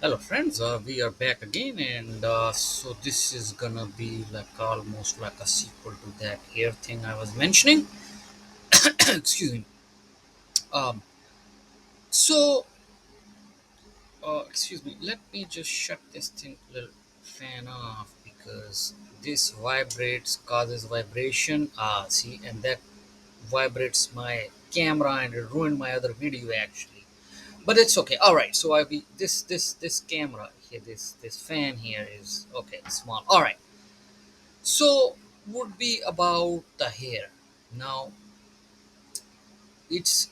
Hello, friends. We are back again, and so this is gonna be like almost like a sequel to that hair thing I was mentioning. Excuse me. Um, so, excuse me. Let me just shut this thing little fan off because this vibrates, causes vibration. See, and that vibrates my camera and it ruined my other video actually. But it's okay. All right. So I be this camera here, this fan here is okay, small. All right. So would be about the hair. Now it's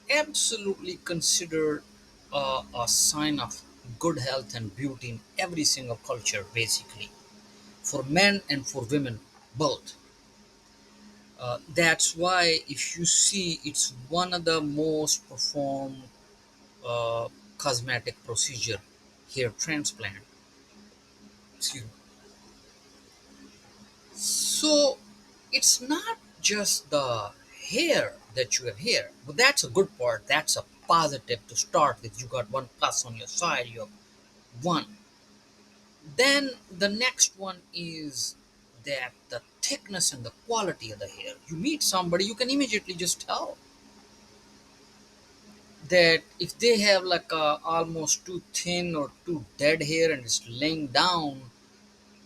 absolutely considered a sign of good health and beauty in every single culture, basically, for men and for women both. That's why if you see, it's one of the most performed uh, cosmetic procedure, hair transplant. Excuse me. So it's not just the hair that you have here, but that's a good part. That's a positive to start with. You got one plus on your side, you have one. Then the next one is that the thickness and the quality of the hair. You meet somebody, you can immediately just tell that if they have like a almost too thin or too dead hair and it's laying down,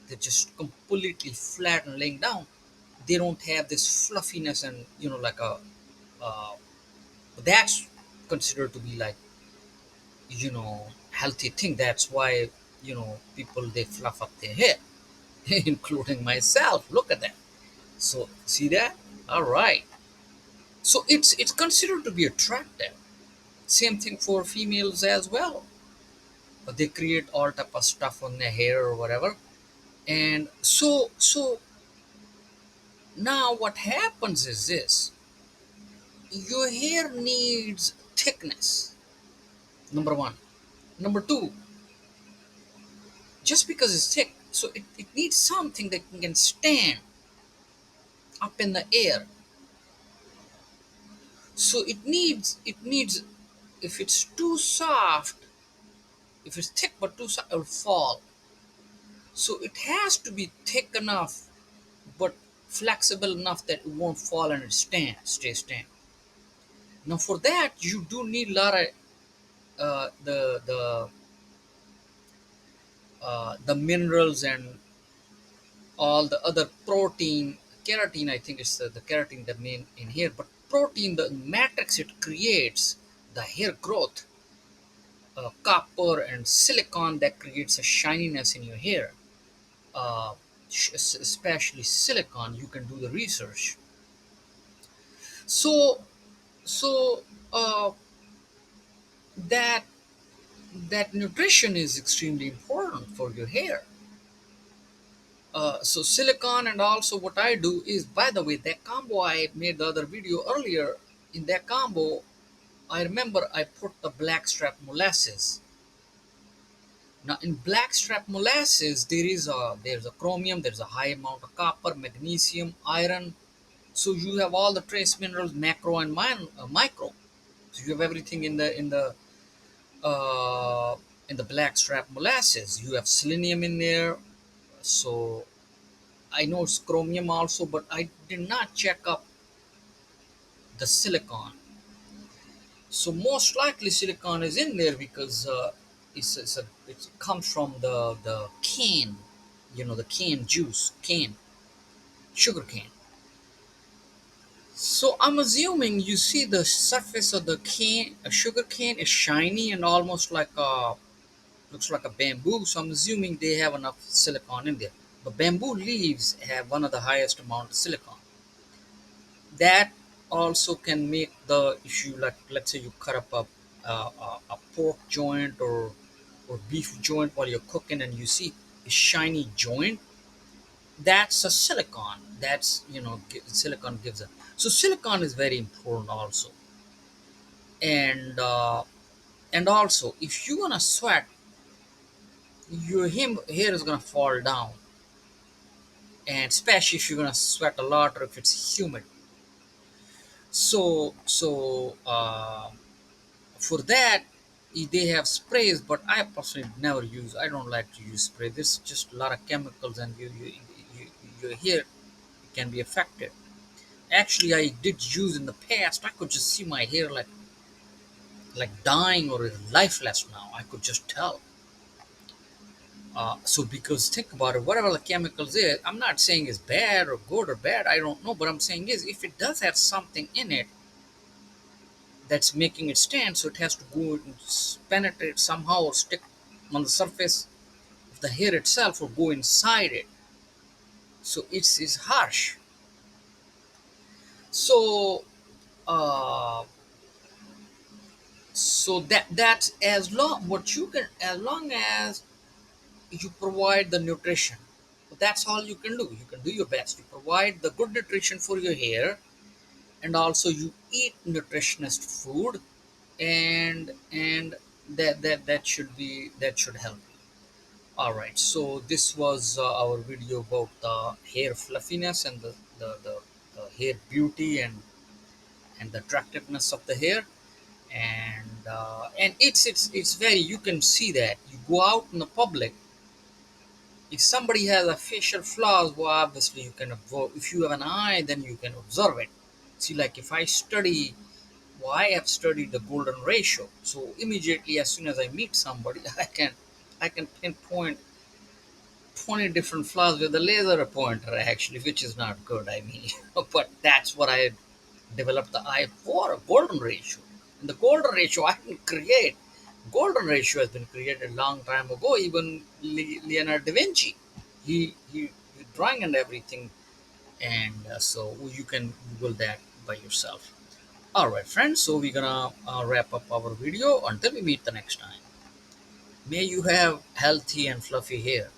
they're just completely flat and laying down. They don't have this fluffiness and like a uh, that's considered to be like healthy thing. That's why people they fluff up their hair, including myself. Look at that. So see that? All right. So it's considered to be attractive. Same thing for females as well. They create all type of stuff on their hair or whatever. And so now what happens is this: your hair needs thickness, number one. Number two, just because it's thick, so it needs something that can stand up in the air. So it needs, if it's too soft, if it's thick but too soft, it will fall. So it has to be thick enough but flexible enough that it won't fall and it stay stand. Now for that you do need a lot of the minerals and all the other protein, keratin. I think it's the keratin the main in here, but protein, the matrix it creates, the hair growth, copper and silicon that creates a shininess in your hair. uh, Especially silicon, you can do the research. So so uh, that that nutrition is extremely important for your hair. So silicon, and also what I do is, by the way, that combo I made the other video earlier. In that combo, I remember I put the blackstrap molasses. Now in blackstrap molasses, there's a chromium, there's a high amount of copper, magnesium, iron. So you have all the trace minerals, macro and micro. So you have everything uh, in the blackstrap molasses. You have selenium in there. So I know it's chromium also, but I did not check up the silicon. So most likely silicon is in there because it comes from the cane, the cane juice, cane, sugar cane. So I'm assuming you see the surface of the cane, a sugar cane is shiny and almost like a looks like a bamboo. So I'm assuming they have enough silicon in there. But bamboo leaves have one of the highest amount of silicon. That also can make the issue, like let's say you cut up a pork joint or beef joint while you're cooking and you see a shiny joint. That's a silicon. That's silicon gives a, so silicon is very important also. And also if you're gonna sweat, your hair is gonna fall down, and especially if you're gonna sweat a lot or if it's humid. So for that, They have sprays, but I personally never use. I don't like to use spray. There's just a lot of chemicals, and you your hair can be affected. Actually, I did use in the past. I could just see my hair like dying or is lifeless now. I could just tell. So because think about it, whatever the chemicals is, I'm not saying it's bad or good or bad. I don't know, but I'm saying is if it does have something in it that's making it stand, so it has to go and penetrate somehow or stick on the surface of the hair itself or go inside it. So it's harsh. So uh, so that's as long what you can, as long as you provide the nutrition. That's all you can do. You can do your best. You provide the good nutrition for your hair, and also you eat nutritionist food, and that should help you. All right. So this was our video about the hair fluffiness and the hair beauty and the attractiveness of the hair. And it's very, you can see that you go out in the public. If somebody has a facial flaws, well, obviously you can observe. If you have an eye, then you can observe it. See, like if I study, well, I have studied the golden ratio. So immediately, as soon as I meet somebody, I can pinpoint 20 different flaws with a laser pointer, actually, which is not good. I mean, but that's what I developed the eye for, a golden ratio. And the golden ratio I can create. Golden ratio has been created a long time ago. Even Leonardo da Vinci, he drawing and everything, and so you can Google that by yourself. All right, friends. So we're gonna wrap up our video until we meet the next time. May you have healthy and fluffy hair.